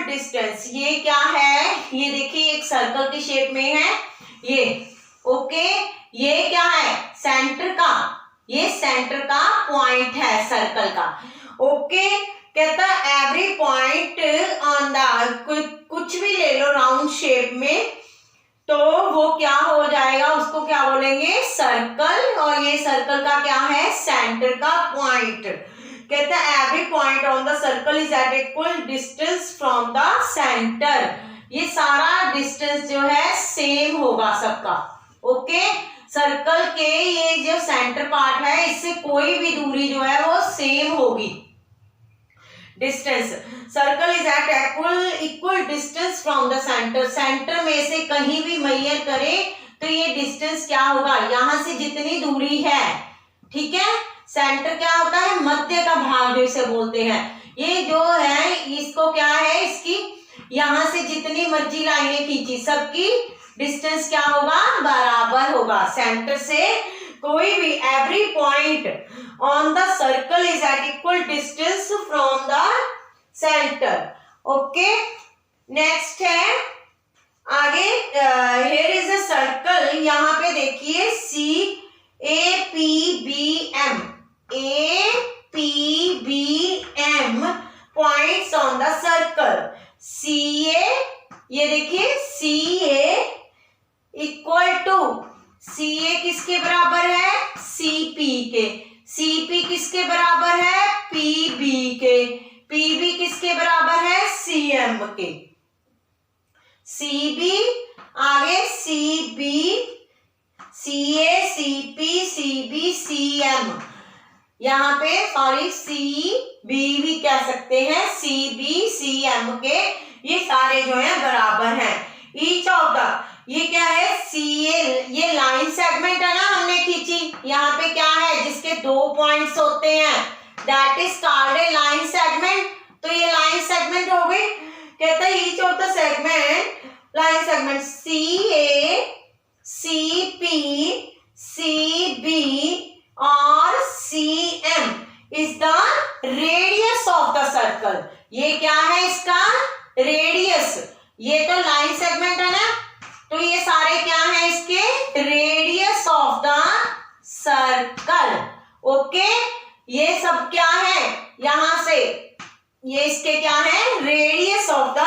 Distance, ये क्या है, ये देखिए एक सर्कल की शेप में है ये, ओके, ये क्या है सेंटर का, ये सेंटर का पॉइंट है सर्कल का, ओके। कहता एवरी पॉइंट ऑन द, कुछ भी ले लो राउंड शेप में, तो वो क्या हो जाएगा, उसको क्या बोलेंगे सर्कल, और ये सर्कल का क्या है सेंटर का पॉइंट। कहता है every point on the circle is at equal distance from the centre, ये सारा डिस्टेंस जो है सेम होगा सबका, ओके। सर्कल के ये जो सेंटर पार्ट है इससे कोई भी दूरी जो है वो सेम होगी, distance. Circle is at equal distance from the centre, centre में से कहीं भी मेजर करे तो ये डिस्टेंस क्या होगा, यहां से जितनी दूरी है, ठीक है। सेंटर क्या होता है मध्य का भाग जिसे बोलते हैं, ये जो है इसको क्या है, इसकी यहां से जितनी मर्जी लाइनें खींची सबकी डिस्टेंस क्या होगा बराबर होगा, सेंटर से कोई भी every point on the circle is at equal distance from the centre, okay. Next है आगे, हियर इज अ सर्कल, यहाँ पे देखिए C A P B M, A P B M points on the circle, C A, ये देखिए C A equal to, सी ए किसके बराबर है सी पी के, सी पी किसके बराबर है पी बी के, पी बी किसके बराबर है सी एम के, सी बी आगे C B, C A C P C B C M, यहाँ पे सॉरी सी बी भी कह सकते हैं, सी बी सी एम के ये सारे जो है बराबर हैं। ईच ऑफ द, ये क्या है सी ए, ये लाइन सेगमेंट है ना हमने खींची, यहाँ पे क्या है जिसके दो पॉइंट्स होते हैं that is called a line segment, तो ये लाइन सेगमेंट हो गई। कहता है each of the segment, line segment C A C P C B और C M is the radius of the circle, ये क्या है इसका रेडियस, ये तो लाइन सेगमेंट है ना, तो ये सारे क्या है इसके radius of the circle, okay. ये सब क्या है यहां से, ये इसके क्या है radius of the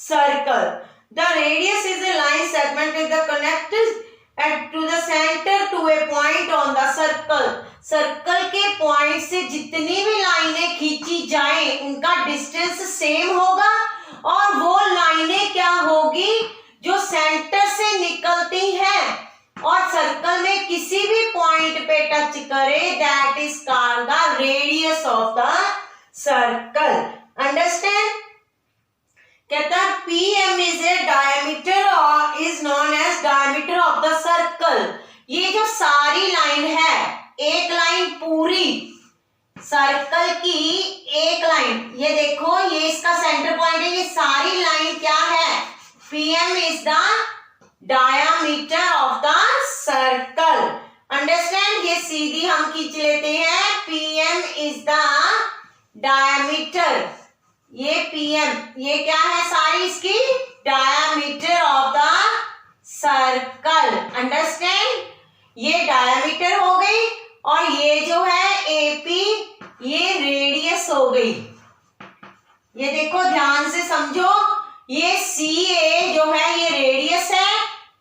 circle, the radius is a line segment with the connected at to the centre to a point on the circle, circle के पॉइंट से जितनी भी लाइनें खींची जाएं उनका डिस्टेंस सेम होगा, और वो लाइनें क्या होगी जो सेंटर से निकलती हैं और सर्कल में किसी भी पॉइंट पे टच करे that is called the radius of the circle, understand. कहता है पीएम इज ए डायमीटर और is known as diameter of the circle, ये जो सारी लाइन है, एक लाइन पूरी सर्कल की एक लाइन, ये देखो ये इसका सेंटर पॉइंट है, ये सारी लाइन क्या है PM is the diameter of the circle, understand. ये सीधी हम खींच लेते हैं, पीएम इज द डायमीटर, ये पीएम ये क्या है सारी इसकी diameter of the circle, understand. ये डायमीटर हो गई और ये जो है एपी ये रेडियस हो गई, ये देखो ध्यान से समझो, ये सी ए जो है ये रेडियस है,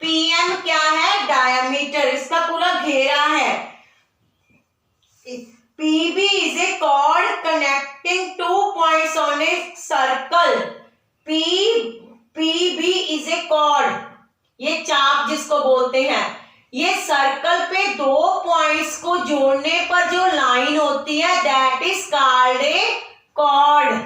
पीएम क्या है डायमीटर, इसका पूरा घेरा है, PB is a chord connecting two points on a circle, PB is a chord, ये चाप जिसको बोलते हैं, ये सर्कल पे दो पॉइंट्स को जोड़ने पर जो लाइन होती है that is called a chord,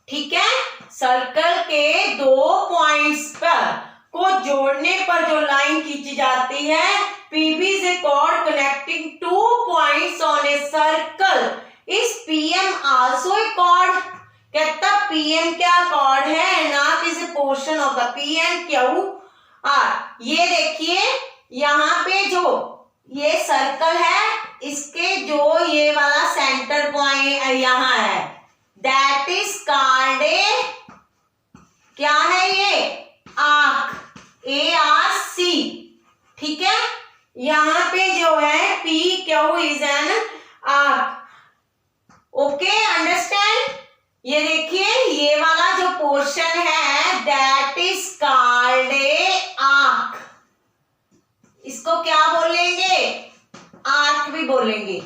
ठीक है। सर्कल के दो पॉइंट्स पर को जोड़ने पर जो लाइन खींची जाती है, PB is a chord connecting two points on a circle, is PM also a chord. कहता पीएम क्या कॉर्ड है, not is a portion of the PM Q R. ये देखिए यहाँ पे जो ये सर्कल है इसके जो ये वाला सेंटर पॉइंट यहाँ है, दैट इज कॉल्ड ए, क्या है ये, आर्क, ARC, ठीक है। यहां पे जो है PQ is an arc, okay, understand. ये देखिए ये वाला जो पोर्शन है that is called A arc, इसको क्या बोलेंगे, आर्क भी बोलेंगे।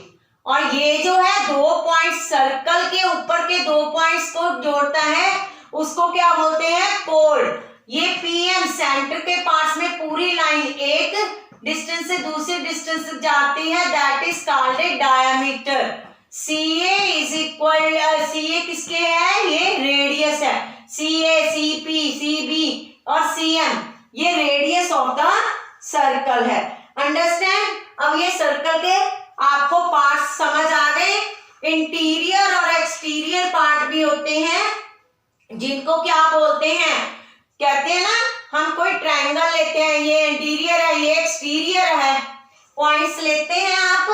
और ये जो है 2 पॉइंट सर्कल के ऊपर के 2 पॉइंट्स को जोड़ता है उसको क्या बोलते हैं, कोड। ये PM सेंटर के पास में पूरी लाइन एक डिस्टेंस से दूसरे डिस्टेंस तक जाती है, that is called A diameter. CA is equal, CA किसके है, ये रेडियस है, CA, CP, CB और CM ये रेडियस ऑफ द सर्कल है, अंडरस्टैंड। अब ये सर्कल के आपको पार्ट समझ आ गए। इंटीरियर और एक्सटीरियर पार्ट भी होते हैं जिनको क्या बोलते हैं, कहते हैं ना, हम कोई ट्रायंगल लेते हैं, ये इंटीरियर है ये एक्सटीरियर है, पॉइंट्स लेते हैं आप,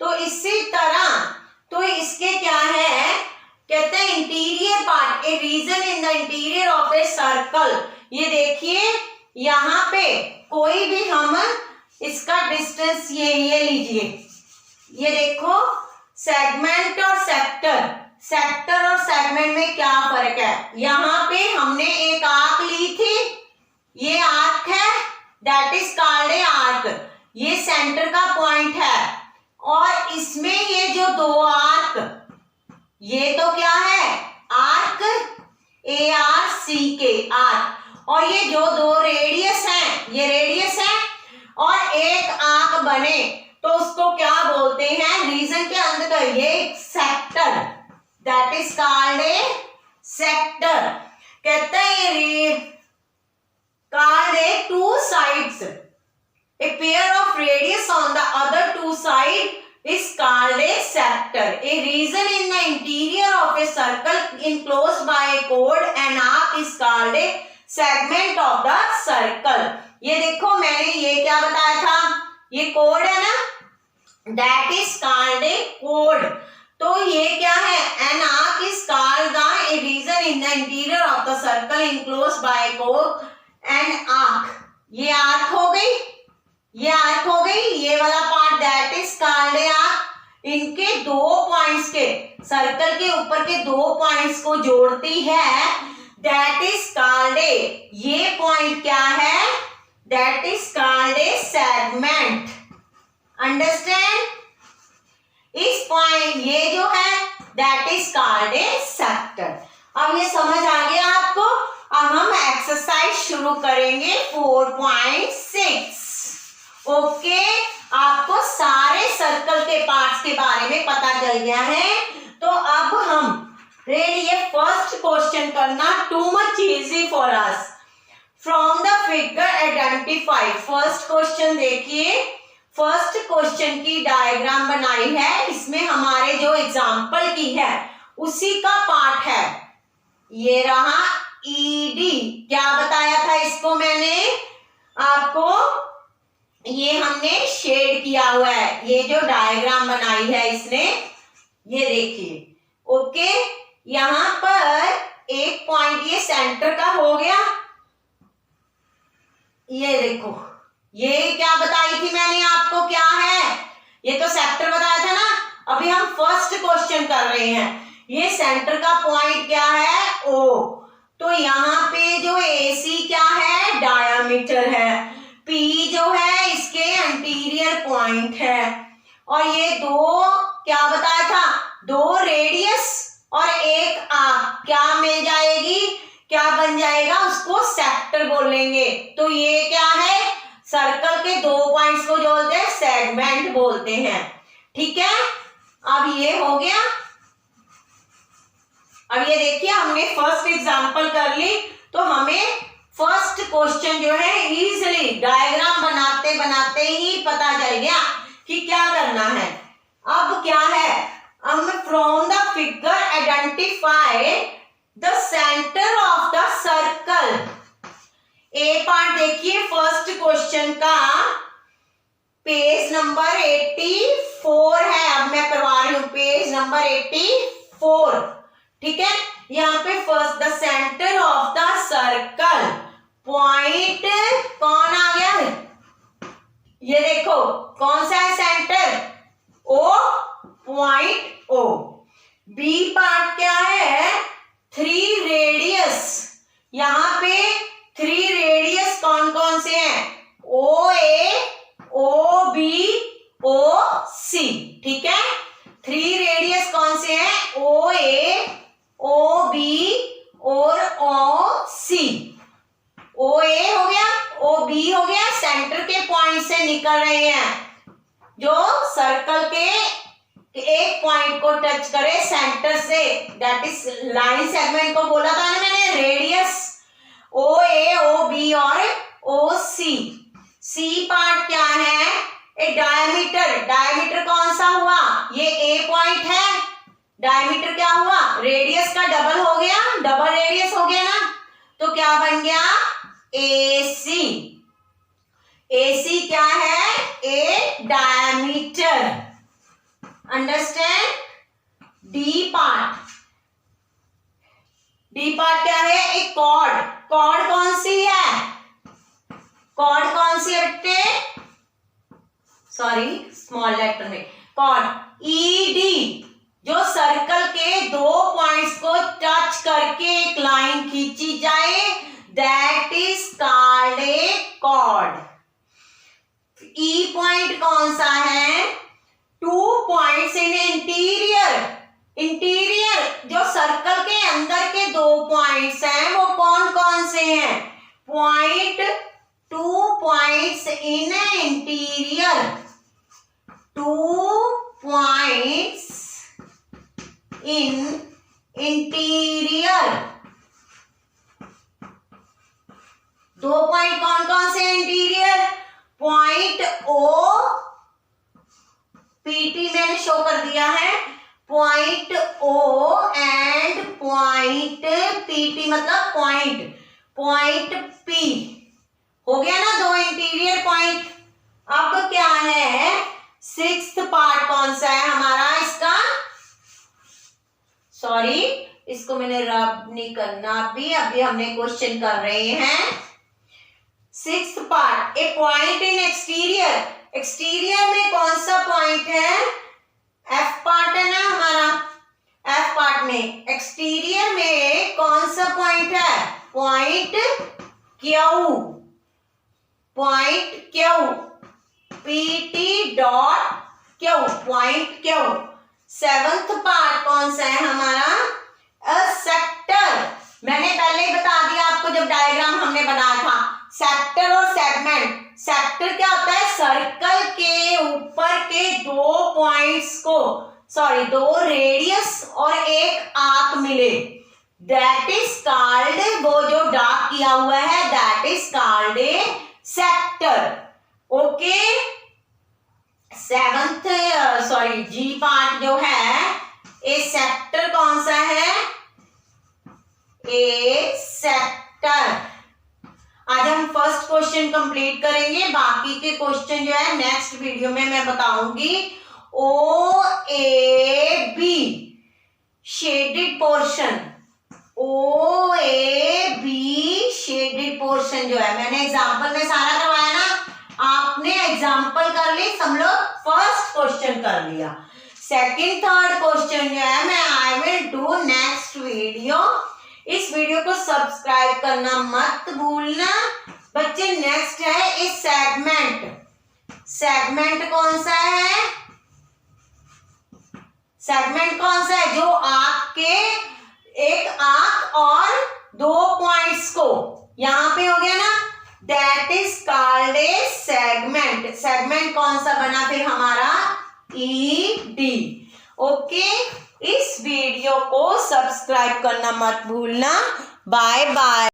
तो इसी तरह तो इसके क्या है, कहते हैं interior part, a region in the interior of a circle. ये देखिए यहाँ पे कोई भी हम इसका डिस्टेंस ये लीजिए, ये देखो सेगमेंट और सेक्टर, सेक्टर और सेगमेंट में क्या फर्क है। यहाँ पे हमने एक आर्क ली थी, ये आर्क है, that is called A arc, ये सेंटर का पॉइंट है। और इसमें ये जो 2 आर्क, ये तो क्या है, आर्क ARC के आर्क, और ये जो 2 रेडियस हैं, ये रेडियस है, और एक आर्क बने तो उसको क्या बोलते हैं, रीजन के अंदर का ये sector, that is called a sector. कहते हैं ये called a 2 sides, a pair of radius on the other 2 side is called a sector. A region in the interior of a circle enclosed by a chord and arc is called a segment of the circle. ये देखो मैंने ये क्या बताया था, ये code है ना, that is called a chord। तो ये क्या है, an arc is called the a region in the interior of the circle enclosed by a chord and arc। ये आर्क हो गई, ये आर्क हो गई, ये वाला part that is called A arc. इनके 2 पॉइंट्स के, सर्कल के ऊपर के 2 पॉइंट्स को जोड़ती है, दैट इज कॉल्ड ए, ये पॉइंट क्या है, that is called a segment, understand. इस पॉइंट ये जो है that is called a sector. अब ये समझ आ गया आपको। अब हम एक्सरसाइज शुरू करेंगे 4.6। ओके, आपको सारे सर्कल के पार्ट्स के बारे में पता चल गया है। तो अब हम ये फर्स्ट क्वेश्चन करना too much easy for us. From the figure identify, first question देखिए, फर्स्ट क्वेश्चन की डायग्राम बनाई है, इसमें हमारे जो एग्जाम्पल की है उसी का पार्ट है। ये रहा ED, क्या बताया था इसको मैंने आपको, ये हमने शेड किया हुआ है, ये जो डायग्राम बनाई है इसने, ये देखिए। ओके, यहां पर एक पॉइंट ये सेंटर का हो गया, ये देखो, ये क्या बताई थी मैंने आपको, क्या है, ये तो सेक्टर बताया था ना। अभी हम फर्स्ट क्वेश्चन कर रहे हैं, ये सेंटर का पॉइंट क्या है, O। तो यहाँ पे जो AC क्या है, डायामीटर है, P जो है इसके इंटीरियर पॉइंट है, और ये 2 क्या बताया था, 2 रेडियस और एक आर्क, क्या मिल जाएगी, क्या बन जाएगा, उसको सेक्टर बोलेंगे। तो ये क्या है, सर्कल के 2 पॉइंट्स को जोड़ते हैं, सेगमेंट बोलते हैं, ठीक है। अब ये हो गया। अब ये देखिए हमने फर्स्ट एग्जांपल कर ली, तो हमें फर्स्ट क्वेश्चन जो है इजीली डायग्राम बनाते बनाते ही पता चल गया कि क्या करना है। अब क्या है, हम from the figure identify the centre of the circle. A part देखिए फर्स्ट क्वेश्चन का, पेज नंबर 84 है, अब मैं करवा रही हूं पेज नंबर 84, ठीक है। यहाँ पे first the centre of the circle point कौन आ गया, ये देखो कौन सा है सेंटर, ओ, पॉइंट ओ। बी पार्ट क्या है, 3 रेडियस, यहां पे 3 रेडियस कौन कौन से हैं, ओ ए, ओ बी, ओ सी, ठीक है। 3 रेडियस कौन से हैं, ओ ए, ओ बी और ओ सी। ओ ए हो गया, ओ बी हो गया, सेंटर के पॉइंट से निकल रहे हैं, जो सर्कल के एक पॉइंट को टच करे सेंटर से, दैट इज लाइन सेगमेंट को बोला था ना मैंने, रेडियस ओ ए, ओ बी और ओ सी। सी पार्ट क्या है, ए डायमीटर, डायमीटर कौन सा हुआ, ये ए पॉइंट है, डायमीटर क्या हुआ, रेडियस का डबल हो गया, डबल रेडियस हो गया ना, तो क्या बन गया, AC। AC क्या है, ए diameter, understand. D part, D part क्या है, एक कॉर्ड, कॉर्ड कौन सी है, कॉर्ड कौन सी है बेटे, सॉरी स्मॉल लेटर में, कॉर्ड ED, जो सर्कल के 2 पॉइंट्स को टच करके एक लाइन खींची जाए, that is called a chord. E point कौन सा है, 2 पॉइंट्स इन इंटीरियर, इंटीरियर जो सर्कल के अंदर के 2 पॉइंट्स हैं वो कौन कौन से हैं, point 2 points in interior, 2 points in interior, 2 point कौन कौन से इंटीरियर, पॉइंट ओ, पीटी मैंने शो कर दिया है, point O and point PT मतलब पॉइंट, पॉइंट पी, हो गया ना 2 इंटीरियर पॉइंट। अब क्या है, 6th पार्ट कौन सा है हमारा इसका, सॉरी इसको मैंने रब नहीं करना, अभी हमने क्वेश्चन कर रहे हैं। 6th part, A point in exterior, exterior में कौन सा पॉइंट है, एफ पार्ट है ना हमारा, एफ पार्ट में एक्सटीरियर में कौन सा पॉइंट है, point Q, point Q, PT dot Q, point Q. 7th part कौन सा है हमारा, अ सेक्टर, मैंने पहले ही बता दिया आपको जब डायग्राम हमने बनाया था, सेक्टर और सेगमेंट। सेक्टर क्या होता है, सर्कल के ऊपर के 2 पॉइंट्स को, सॉरी 2 रेडियस और एक आर्क मिले, दैट इज कॉल्ड, वो जो डार्क किया हुआ है that is called a sector, okay. 7th sorry G part जो है, ए सेक्टर कौन सा है, ए सेक्टर। आज हम फर्स्ट क्वेश्चन कंप्लीट करेंगे, बाकी के क्वेश्चन जो है नेक्स्ट वीडियो में मैं बताऊंगी। O A B shaded portion, O A B shaded portion जो है, मैंने एग्जांपल में सारा करवाया ना, आपने एग्जांपल कर ली, सब लोग फर्स्ट क्वेश्चन कर लिया। सेकंड थर्ड क्वेश्चन जो है मैं I will do next video. इस वीडियो को सब्सक्राइब करना मत भूलना बच्चे। नेक्स्ट है इस सेगमेंट, सेगमेंट कौन सा है, सेगमेंट कौन सा है, जो आपके एक आर्क और 2 पॉइंट्स को, यहां पे हो गया ना, that is called a segment. Segment कौन सा बना फिर हमारा, ED, ओके। इस वीडियो को सब्सक्राइब करना मत भूलना। Bye bye.